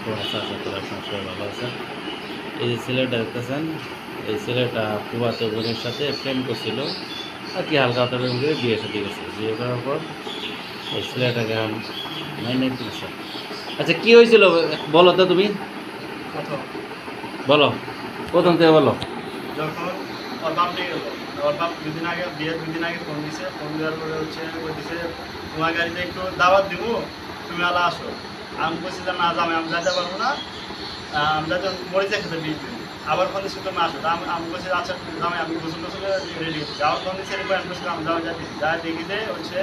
আলাইকুম। আশা করি আপনারা সবাই ভালো আছেন। এই যে ছেলেটা দেখতেছেন, এই ছেলেটা ফুফাতো বোনের সাথে প্রেম করছিল আর কি, হালকা হালকা প্রেম করে বিয়ে সাথে গেছে। বিয়ে করার পর এই ছেলেটাকে মাইনে দিয়েছে। আচ্ছা, কি হয়েছিল বলো তো তুমি, প্রথম বলো, প্রথম থেকে বলো। যখন ওর বাপ নিয়ে গেলো, ওর বাপ দুদিন আগে বিয়ে 2 দিন আগে ফোন দিছে। ফোন দেওয়ার পরে বলতেছে তোমার গাড়িতে একটু দাওয়াত দিব, তুমি আলা আসো। আমি বলছি যে না জামাই আমি যাইতে পারবো না, আমি যাইতে মরিচা খেতে 20 দিন। আবার ফোন দিচ্ছি তুমি আসো। আমি বলছি আচ্ছা জামাই আমি গোসল টোসলে রেডি হচ্ছি। আবার ফোন দিচ্ছি এরপর আমি বলছি আমি জামাই যাচ্ছি। যা দেখি যে হচ্ছে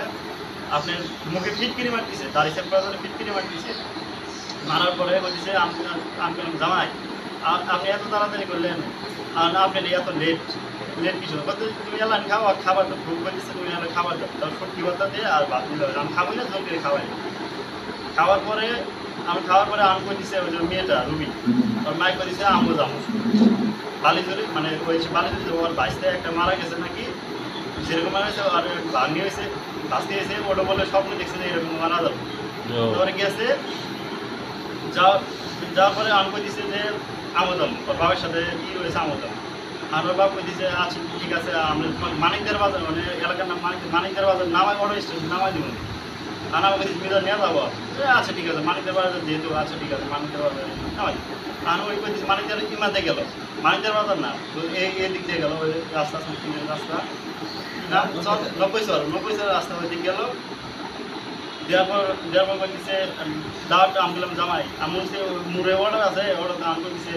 আপনার মুখে ফিটকিরি মারতেছে, দাড়ি সেভ করার জন্য ফিটকিরি মারতেছে। মারার পরে বলতেছে আমি বললাম জামাই আপনি এত তাড়াতাড়ি করলেন, আর আপনার এত লেট লেট কিছু বলতে তুমি এলাম খাও আর খাবার দাও। ভুল করতেছে তুমি এলাম খাবার দাও, তার সত্যি কথা দিয়ে আর ভাত দিল আমি খাবোই না, জোর করে খাওয়াই। খাওয়ার পরে আমি করতেছে ওই যে মেয়েটা রুবি ওর মাইক করতেছে আমও যাবো বালিজুরি, মানে ওই বালিজুরি ওর বাইশটা একটা মারা গেছে নাকি, যেরকম মারা গেছে আর ভাঙি হয়েছে বাঁচতে গেছে। ওটা বলে স্বপ্ন দেখছে যে এরকম মারা যাবো। তারপরে গেছে যাওয়ার পরে আমি কইতেছে যে আমদাম ওর বাবার সাথে ই রয়েছে আমদাম। আর ওর বাবা কইতেছে আচ্ছা ঠিক আছে আমরা তোমার মানিকদের বাজার, মানে এলাকার নাম মানিকদের বাজার নামাই বড় স্টেশন নামাই দিব। আর আমাকে মিজার নিয়ে যাবো। আচ্ছা ঠিক আছে মানিকদের বাজার যেহেতু, আচ্ছা ঠিক আছে মানিকদের বাজার নামাই। আর ওই কইতেছে মানিকদের ইমাতে গেল, মানিকদের বাজার না তো এই দিক দিয়ে গেল, ওই রাস্তা রাস্তা না 90 রাস্তা ওই দিক গেল। দেওয়ার পর বলতেছে দাওয়ারটা আমি বললাম জামাই আমি বলছি মুড়ে অর্ডার আছে, অর্ডার আমি বলতেছে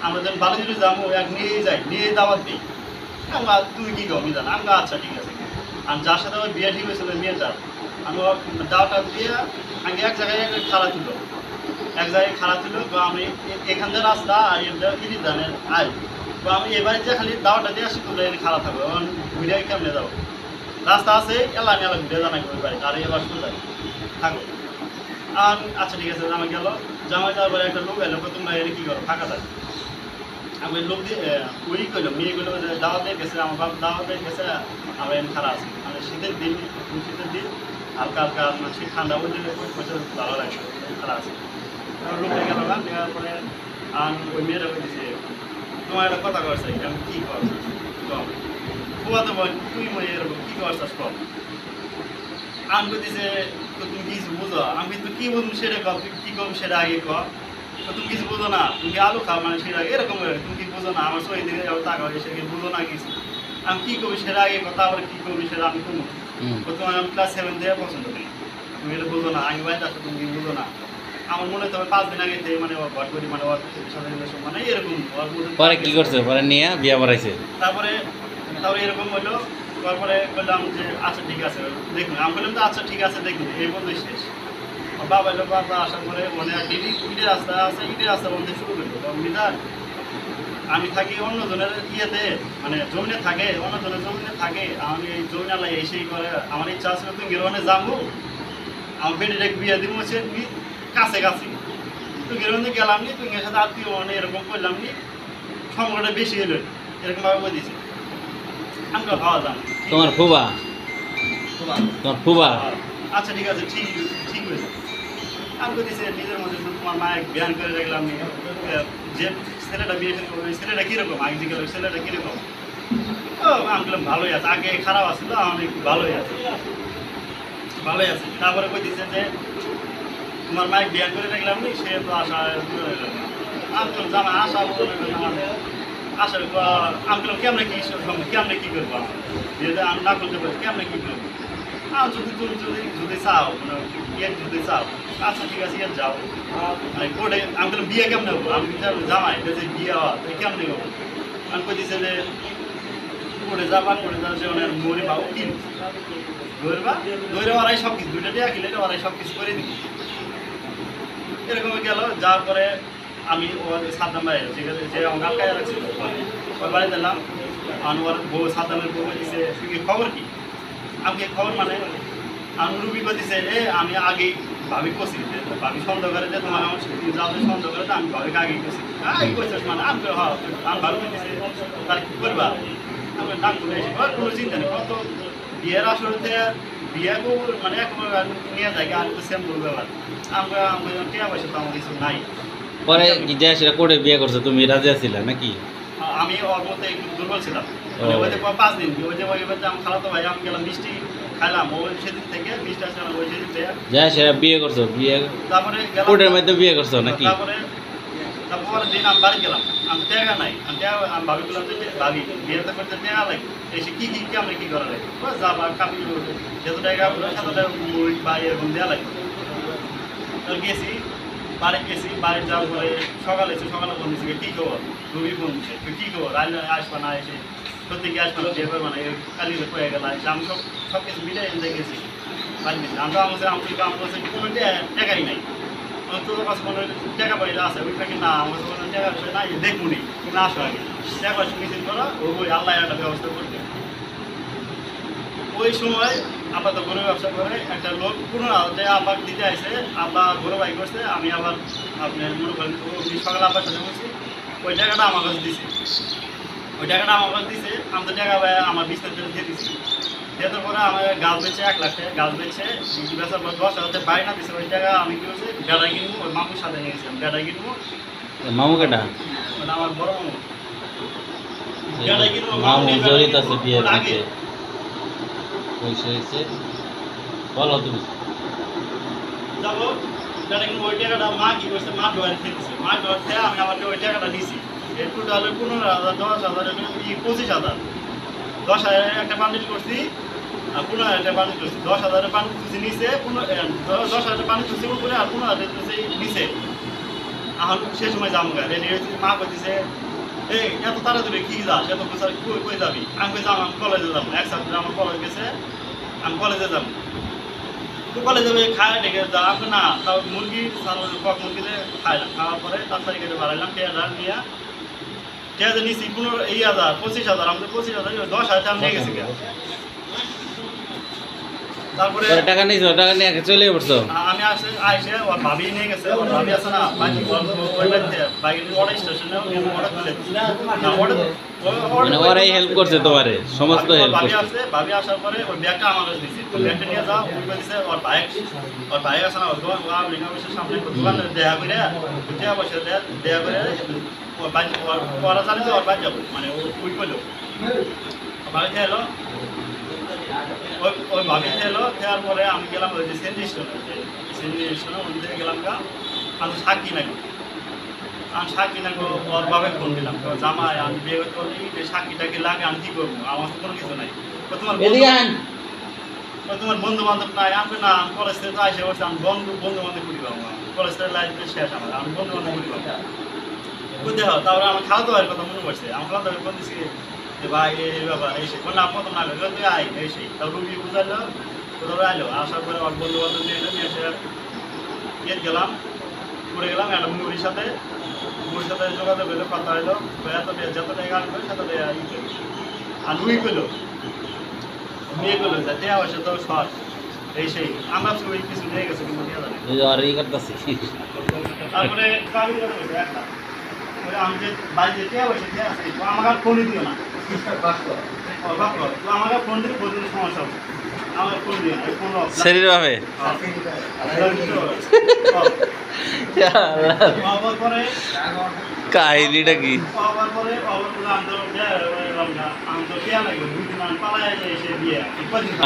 আমরা যখন বালুজুরি যাবো এক নিয়েই যাই, নিয়েই দাওয়াত দিই। আমরা তুই কী কমি জান আমি আচ্ছা ঠিক আছে। আর যার সাথে ওই বিয়ে ঠিক হয়েছিল মেয়েটা, আমি দাওয়াটা দিয়ে আগে এক জায়গায় খারাপ ছিল, এক জায়গায় খারাপ ছিল। তো আমি এখান থেকে রাস্তা আর ইডি ধানের আয়, তো আমি এবারে যে খালি দাওয়াটা দিয়ে আসি তোমরা এনে খারাপ থাকবে ঘুরে কেমনে যাবো, রাস্তা আছে এলা আমি এলা ঘুরে জানাই ওই বাড়ি আর এবার সোজা থাকো। আর আচ্ছা ঠিক আছে জামাই গেল। জামাই যাওয়ার পরে একটা লোক এলো, তোমরা এনে কী করো ফাঁকা থাকে। আমি লোক দিয়ে ওই করলো মেয়ে করলো দাওয়াতে গেছে, আমার বাপ দাওয়াতে গেছে, আমরা এনে খারাপ আছি। মানে শীতের দিন হালকা হালকা মানে শীত ঠান্ডা ওই দিনে ভালো লাগে খারাপ আছে। লোকটা গেল না, দেওয়ার পরে ওই মেয়েটা বলতেছে তোমার একটা কথা করছে আমি কী করছি কম কুয়া তো বল তুই মনে এরকম কী করছিস কম। আমি বলতেছে তো তুমি কিছু বুঝো, আমি কিন্তু কী বলবো সেটা কম, তুই কী করবো সেটা আগে কম। তো তুমি কিছু বুঝো না, তুমি আলু খাও মানে সেটা এরকম তুমি কি বুঝো না, আমার সই দিকে টাকা হয়েছে বুঝো না কিছু। আমি কী করবি সেটা আগে কথা, আবার কী করবি সেটা আমি কমো। তো তোমার আমি ক্লাস 7 থেকে পছন্দ করি, তুমি এটা বুঝো না, আমি বাইরে আসো তুমি বুঝো না। আমার মনে হয় 5 দিন আগে থেকে মানে ঘর করি মানে ওর সাথে মানে এরকম। পরে কি করছে, পরে নিয়ে বিয়ে বাড়াইছে। তারপরে এরকম হলো। তারপরে বললাম যে আচ্ছা ঠিক আছে দেখুন, আমি বললাম তো আচ্ছা ঠিক আছে দেখুন এই বন্ধু শেষ। বাবা এলো, বাবা আসার পরে মানে ইটের রাস্তা আছে, ইটের রাস্তা বলতে শুরু করলো মিজান আমি থাকি অন্যজনের ইয়েতে, মানে জমিনে থাকে অন্যজনের জমিনে থাকে, আমি এই জমি আলাই এসেই করে আমার ইচ্ছা আছে তুমি গেরোনে যাবো আমার বেটির বিয়ে দিব সে কাছে কাছে তো গেরোনে গেলাম নি, তুমি এর সাথে আত্মীয় মানে এরকম করলাম নি, সম্পর্কটা বেশি হলো এরকমভাবে বলে দিয়েছে। আমি খাওয়া দাম তোমার ফুবা, তোমার ফুবা আচ্ছা ঠিক আছে ঠিক ঠিক হয়েছে। আমি বলতেছি নিজের মধ্যে তোমার মায়ের জ্ঞান করে রাখলাম যে ছেলেটা বিয়ে করবে ওই ছেলেটা কীরকম আগে জিজ্ঞেস ওই ছেলেটা কীরকম। ও আমি বললাম ভালোই আছে, আগে খারাপ আসছিল আমার একটু ভালোই আছে ভালোই আছে। তারপরে বলতেছে যে তোমার মায়ের জ্ঞান করে রাখলাম নি, সে তো আশা আমি বললাম জানা আশা আমাদের আশা আমি বললাম কেমনে কী করবো যেহেতু আমি না করতে পারি কেমনে কী করবো। আর যদি তুমি যদি চাও মানে ইয়ে যদি চাও আচ্ছা ঠিক আছে ইয়ে যাও মানে কোর্টে। আমি বললাম বিয়ে কেমনে হবো, আমি জামাই এটা যে বিয়ে হওয়া তো কেমনে হবো। আমি কইতেছে যে কোর্টে যাবা, কোর্টে যাওয়া যে অনেক মরি বা উকিল ধরবা ধরে ওরাই সব কিছু দুইটা দিয়ে কিনে ওরাই সব কিছু করে দিবি। এরকম গেল। যাওয়ার পরে আমি ওর সাদ্দাম বাড়ি যে আমার গালকায় রাখছিল ওর বাড়ি দিলাম। আমি ওর বউ সাদ্দামের বউ দিছে তুই খবর কি, আমি খবর মানে আমি রুবি করতেছে আমি আগেই ভাবি কষি ভাবি সন্দেহ করে যে তোমার আমার যাদের সন্দেহ করে আমি ভাবিকে আগেই কষি কইছিস মানে আমি আমি ভাবি করতেছে তার কী করবা আমি ডাক করে এসে কোনো চিন্তা নেই। কত বিয়ের আসরতে বিয়ে মানে একবার নিয়ে যায় আর তো সেম বলবে আবার আমরা কে পয়সা তো আমার কিছু নাই। পরে কি যায় সেটা করে বিয়ে করছো, তুমি রাজি আছিলা নাকি? আমি ওর মধ্যে একটু দুর্বল ছিলাম, মানে ওই যে 5 দিন ওই যে আমি খালাতো ভাই আমি গেলাম মিষ্টি খাইলাম, ওই সেদিন থেকে মিষ্টি আসলাম ওই সেদিন থেকে যায় সেটা বিয়ে করছো, বিয়ে তারপরে গেলাম কোর্টের মধ্যে বিয়ে করছো নাকি? তারপরে দিন আমি বাড়ি গেলাম, আমি টাকা নাই, আমি ভাবি বললাম যে ভাবি বিয়েতে করতে টাকা লাগে, এসে কি আমরা কি করা লাগে যা বা কাপি যত টাকা সাত টাকা মুড়ি বা এরকম দেওয়া লাগে। তো গেছি বাড়ি গেছি, বাড়ি যাওয়ার পরে সকালে ফোন দিচ্ছি কী খবর, রবি ফোন দিচ্ছে কী খবর আসবা না, এসে সত্যি কি আসবা না বিয়ে করবা না, কালি হয়ে গেল এসে আমি সব কিছু মিলে গেছি বাড়ি গেছি। আমি আমার কাছে কোনো টাকাই নাই, তোর কাছে কোনো টাকা পয়সা আছে ওই টাকা না, আমার কাছে কোনো টাকা পয়সা নাই, দেখবনি তুমি আসো আগে টাকা পয়সা মিছিল করা ওই আল্লাহ একটা ব্যবস্থা করবে। ওই সময় আবার তো গরু ব্যবসা করে একটা লোক পুনরায় আবার দিতে আসে, আবার গরু বাই করছে, আমি আবার আপনার মনে করেন সকালে আবার সাথে বলছি ওই টাকাটা আমার কাছে দিছে, ওই টাকাটা আমার কাছে দিছে, আমি তো টাকা আমার বিস্তার জন্য দিয়ে দিচ্ছি। দেওয়ার পরে আমার গাছ বেচে 1 লাখ টাকা গাছ বেচে বেচার পর 10,000 বাইরে না দিচ্ছে, ওই টাকা আমি কি হচ্ছে গাড়াই কিনবো, ওই মামুর সাথে নিয়ে গেছিলাম গাড়াই কিনবো। মামু কেটা? মানে আমার বড় মামু গাড়াই কিনবো, মামু জড়িত আছে বিয়ের আগে পয়সা হয়েছে বলো তুমি। যাবো গাড়াই কিনবো, ওই টাকাটা মা কি করছে মা ডোয়ারি খেতেছে, মা ডোয়ার খেয়ে আমি আবার ওই টাকাটা নিছি, এর টোটালে 15,000 10,000 25,000 10,000 একটা বান্ডিল করছি আর 15,000 বান্ডিল করছি, 10,000 বান্ডিল তুলছি নিচে 10,000 বান্ডিল তুলছি উপরে আর 15,000 তুলছি নিচে। এখন সে সময় যাবো গা রেডি হয়েছি, মা কইতেছে এই এত তাড়াতাড়ি কি যাস, এত বছর কই যাবি, আমি কই যাবো আমি কলেজে যাবো, এক সপ্তাহে আমার কলেজ গেছে আমি কলেজে যাবো, তো কলেজে যাবে খায় ডেকে যা আমি না তাও মুরগি কক মুরগিতে খাইলাম, খাওয়ার পরে 4 তারিখে বাড়াইলাম টেয়াটা নিয়ে টেয়াতে নিচ্ছি 15,000 25,000 আমাদের 25,000 10,000 আমি নিয়ে গেছি। তারপরে টাকা নিয়েছো, টাকা নিয়ে চলে পড়ছো? আমি আইসে ওর ভাবি নিয়ে গেছে, ওর ভাবি আছে না বাইকের অর্ডার স্টেশনে অর্ডার তুলে মানে ওরাই হেল্প করছে তোমারে, সমস্ত হেল্প ভাবি করছে। আসছে, ভাবি আসার পরে ওই ব্যাগটা আমার কাছে দিচ্ছে, ব্যাগটা নিয়ে যাও উঠবে দিচ্ছে, ওর বাইক আছে না ওর দোকান লিঙ্গা বসে সামনে দোকানে দেখা করে টাকা পয়সা দেয়া করে ওরা জানে যে ওর বাইক যাবো, মানে ওই করলো বাড়িতে এলো, ওই ভাবিতে এলো দেওয়ার পরে আমি গেলাম ওই যে সেন্ট্রি স্টেশনে ওই থেকে গেলাম গা, আমি সাক্ষী নাকি ওর বাবা ফোন দিলাম জামাই আমি বিয়ে করতে পারি যে সাক্ষীটাকে লাগে আমি কী করবো, আমার তো কোনো কিছু নাই, তোমার বন্ধু বান্ধব নাই, আমি না আমি কলেজ থেকে আসে বলছি আমি বন্ধু বান্ধব করি পাবো, কলেজ থেকে লাইফ শেষ আমার, আমি বন্ধু বান্ধব করি পাবো বুঝতে হয়। তারপরে আমার খালাতো ভাইয়ের কথা মনে পড়ছে, আমার খালাতো ভাই ফোন দিচ্ছি যে ভাই এই ব্যাপার এসে কোনো প্রথম না তুই আই এসে তার রুগী বুঝাইলো, কোথাও আইলো আসার পরে আমার বন্ধু বান্ধব নিয়ে এলো, নিয়ে এসে গেট গেলাম ঘুরে গেলাম একটা মুড়ির সাথে যোগাযোগ হইলো, কথা হইলো এত যত টাকা আসবে সেত আর রুই পেলো মেয়ে পেলো যা দেওয়া হয়েছে তো শর্ট এই সেই আমরা ওই কিছু নিয়ে গেছে কিন্তু নিয়ে যাবে। তারপরে আমি যে বাড়িতে দেওয়া হয়েছে দেওয়া আছে আমাকে আর ফোনই দিও না, আমাকে ফোন দিলে ফোন দিলে সমস্যা হবে, আমাকে ফোন দিও না ফোন শরীর ভাবে পরে কাহিনীটা কি?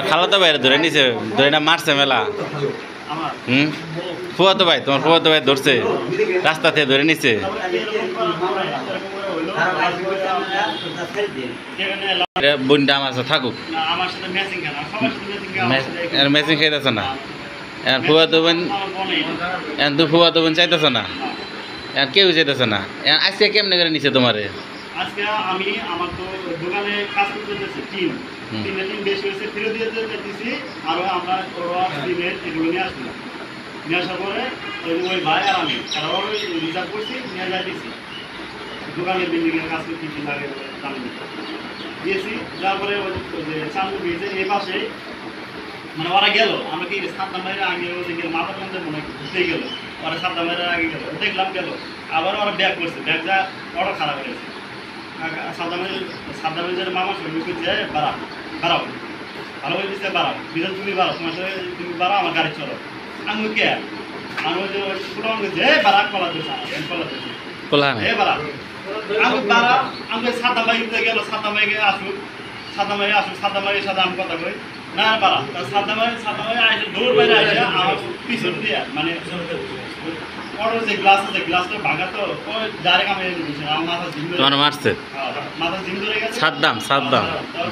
খালাতো ভাই ধরে নিছে, ধরে না মারছে মেলা। ফুয়াতো ভাই, তোমার ফুয়াতো ভাই ধরছে রাস্তা থেকে ধরে নিছে। বোনটা আমার সাথে থাকুক, ম্যাচিং খাইতেছ না এখন ফুয়াতো বোন, এখন তো ফুয়াতো বোন চাইতেছ না, এখন কেউ চাইতেছে না, এখন আজকে কেমনে করে নিছে তোমারে? আজকে আমি আমার তো দোকানে কাজ করতে যাচ্ছি তিনটা বেশি হয়েছে ফিরে দিয়ে দিচ্ছি, আরও আমরা টিমের এগুলো নিয়ে আসলাম, নিয়ে আসার পরে ওই ভাই আর আমি তারাও রিজার্ভ করছি নিয়ে যাই দিচ্ছি দোকানের বিল্ডিংয়ের কাজ করতে কি লাগে দাম দিয়েছি। তারপরে ওই যে চান্দু ব্রিজে এই পাশে মানে ওরা গেল, আমরা কি 7 নম্বরের আগে ওদিকে মাথা বন্ধে মনে ঘুরতে গেলো, ওরা 7 নম্বরের আগে গেলো দেখলাম গেল, আবার ওরা ব্যাক করছে, ব্যাগ যা অটো খারাপ হয়েছে সাদ্দামের মামা শরীর যায় বাড়াও ভালো করে দিচ্ছে বাড়াও বিধান তুমি বাড়াও তোমার সাথে তুমি বাড়াও আমার গাড়ি চলো আমি কে আমি ওই যে পুরো যে বাড়া কলা দিচ্ছে কলা দিচ্ছে কোলা না এ বাড়া আমি বাড়া আমি সাদা বাইকে গেল সাদা বাইকে আসুক সাদা মাইয়ের সাথে আমি কথা কই না বাড়া সাদা মাই আইসে দৌড় বাইরে আইসে আমার পিছন দিয়ে মানে ওর যে গ্লাস আছে গ্লাসটা ভাঙা তো ওই ডাইরেক্ট আমি দিয়েছি আমার মাথা ঝিম ধরে তোমার মারছে মাথা ঝিম ধরে গেছে সাদ্দাম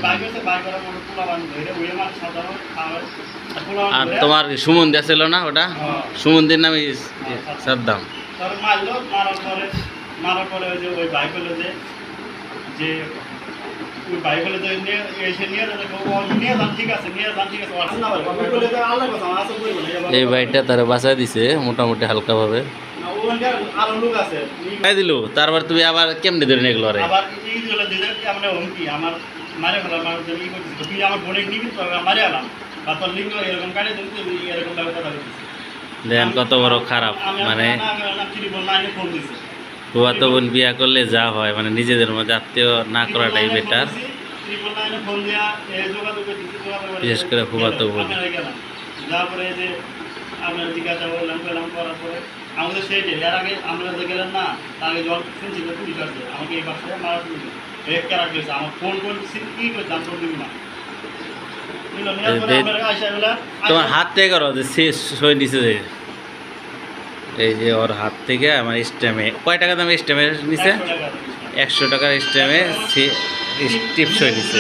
বাইক আছে বাইক করার মতো পোলা বান ধরে উড়ে মার সাদা আর আর তোমার সুমন ছিল না ওটা সুমনদের নামে সাদ্দাম তার মারলো মারার পরে ওই যে ওই বাইক হলো যে ওই বাইক হলো যে এসে নিয়ে যান ঠিক আছে না ভাই ওই বলে তো আল্লাহ কথা আসল কই বলে এই বাইকটা তারা বাঁচায় দিছে মোটামুটি হালকা ভাবে ওখানকার আরো লোক আছে খাই দিল তারপর তুমি আবার কেমনে ধরে নিয়ে গেলো রে আবার এই হলো দিদার কি আমরা হুমকি আমার মারে ফেলা মানুষ ই করতেছে তুই আমার বোনের নিবি তো মারে আলাম তারপর লিঙ্গ এরকম কাটে তুমি এরকম ভাবে কথা বলছিস দেখেন কত বড় খারাপ মানে ফোন দিছে ফুয়াতো বোন বিয়া করলে যা হয় মানে নিজেদের মধ্যে আত্মীয় না করাটাই বেটার বিশেষ করে ফুয়াতো বোন তারপরে যে আপনার জিজ্ঞাসা করলাম করার পরে আমাদের সেইটাই এর আগে আমরা যে গেলেন না তার আগে জল শুনছি যে পুলিশ আসছে আমাকে এই বাসায় মারা শুনছি রেখে রাখতেছে আমার ফোন কি করছে আমি ফোন দিবি না তোমার হাত থেকে করো যে সই নিচে যে এই যে ওর হাত থেকে আমার স্ট্যামে কয় টাকা দাম স্ট্যামে নিচে 100 টাকার স্ট্যামে টিপ সই নিচ্ছে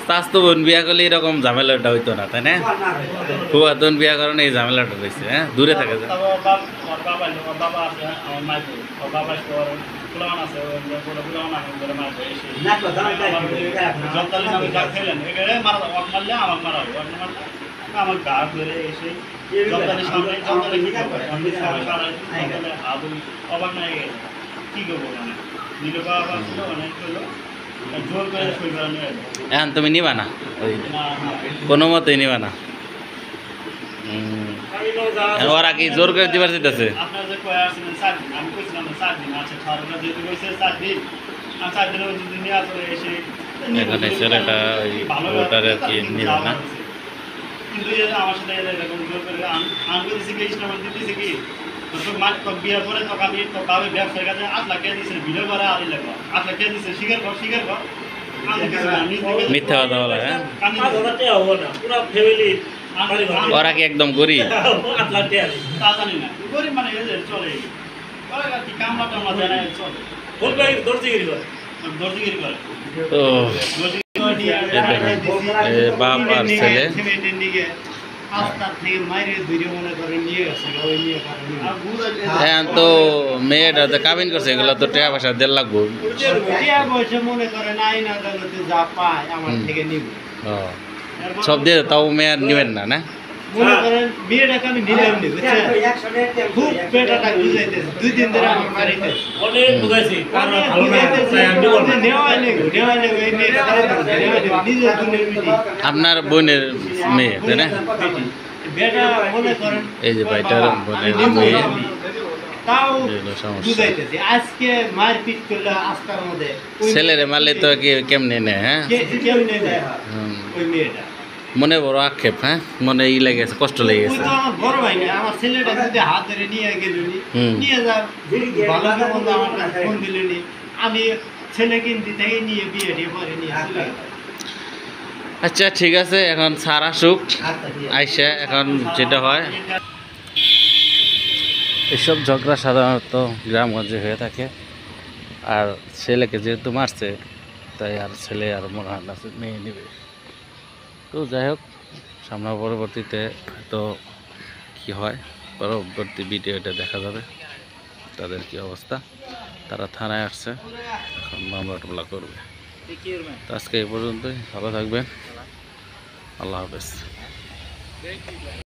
স্বাস্থ্য বোন বিয়া করলে এরকম ঝামেলাটা হইতো না তাই না ফুয়াতন বিয়া কারণে এই ঝামেলাটা রয়েছে হ্যাঁ দূরে থাকে যায় আমার গা ধরে এসে সামনে অবাক না গেছে কি করবো মানে নীল বাবা ছিল অনেক হলো জোর করে সই করা নিয়ে এখন তুমি নিবা না ওই কোনো মতেই নিবা না ওরা কি জোর করে দিবার যেতেছে আপনার যে কয়ে আসছিলেন 7 দিন আমি কইছিলাম 7 দিন আচ্ছা সরকার যেহেতু কইছে 7 দিন আর 7 দিনের যদি নিয়ে আসলে এসে এখানে ছেলেটা ওই ভোটারের কি নিবে না কিন্তু আমার সাথে এরকম জোর করে আমি দিয়েছি কি ইসলাম দিতেছি কি তো মাছ তো বিয়ের পরে তো আমি তো কাবে ব্যবসার কাছে 8 লাখ টাকা দিয়েছে ভিডিও করে আর লাগবে 8 লাখ টাকা দিয়েছে স্বীকার কর মিথ্যা কথা বলা হ্যাঁ 5,000 টাকা হবো না পুরো ফ্যামিলি ওরা কি একদম গরিব তা জানি না গরিব মানে চলে ওরা কি কামলা টামলা দেয় না চলে ফুল ভাই দর্জিগিরি করে ও বাপ আর ছেলে হ্যাঁ তো মেয়েটা তো কাবিন করছে এগুলো তো টাকা পয়সা 1.5 লাখ মনে করে নাই না যা পায় আমার থেকে নিব সব দিয়ে তাও মেয়ে নিবেন না না মনে করেন বিয়েটাকে আমি নিলাম নি খুব পেটাটা বুঝাইতেছে 2 দিন ধরে আমার বাড়িতে অনেক বুঝাইছি ভালো না নেওয়া নেই এই মেয়েটা নিজের দুনিয়ার মিটি আপনার বোনের মেয়ে তাই না বেটা মনে করেন এই যে ভাইটার বোনের মেয়ে তাও এগুলো সমস্যা বুঝাইতেছি আজকে মারপিট করলে আস্তার মধ্যে ছেলেরে মারলে তো কি কেমনে নেয় হ্যাঁ কেমনে দেয় ওই মেয়েটা মনে বড় আক্ষেপ হ্যাঁ মনে ই লেগেছে কষ্ট লেগে গেছে আমার বড় ভাই না আমার ছেলেটা যদি হাত ধরে নিয়ে গেল নিয়ে যা ভালো কেমন আমার কাছে ফোন দিলেনি আমি ছেলে কিনতে থেকে নিয়ে বিয়ে দিয়ে পরে নিয়ে চলে গেলাম। আচ্ছা ঠিক আছে এখন স্যার আসুক আইসা এখন যেটা হয় এসব ঝগড়া সাধারণত গ্রামগঞ্জে হয়ে থাকে আর ছেলেকে যেহেতু মারছে তাই আর ছেলে আর মনে হয় না মেয়ে নেবে তো যাই হোক সামনে পরবর্তীতে তো কী হয় পরবর্তী ভিডিওটা দেখা যাবে তাদের কি অবস্থা তারা থানায় আসছে এখন মামলা টামলা করবে তো আজকে এই পর্যন্তই ভালো থাকবেন আল্লাহ হাফেজ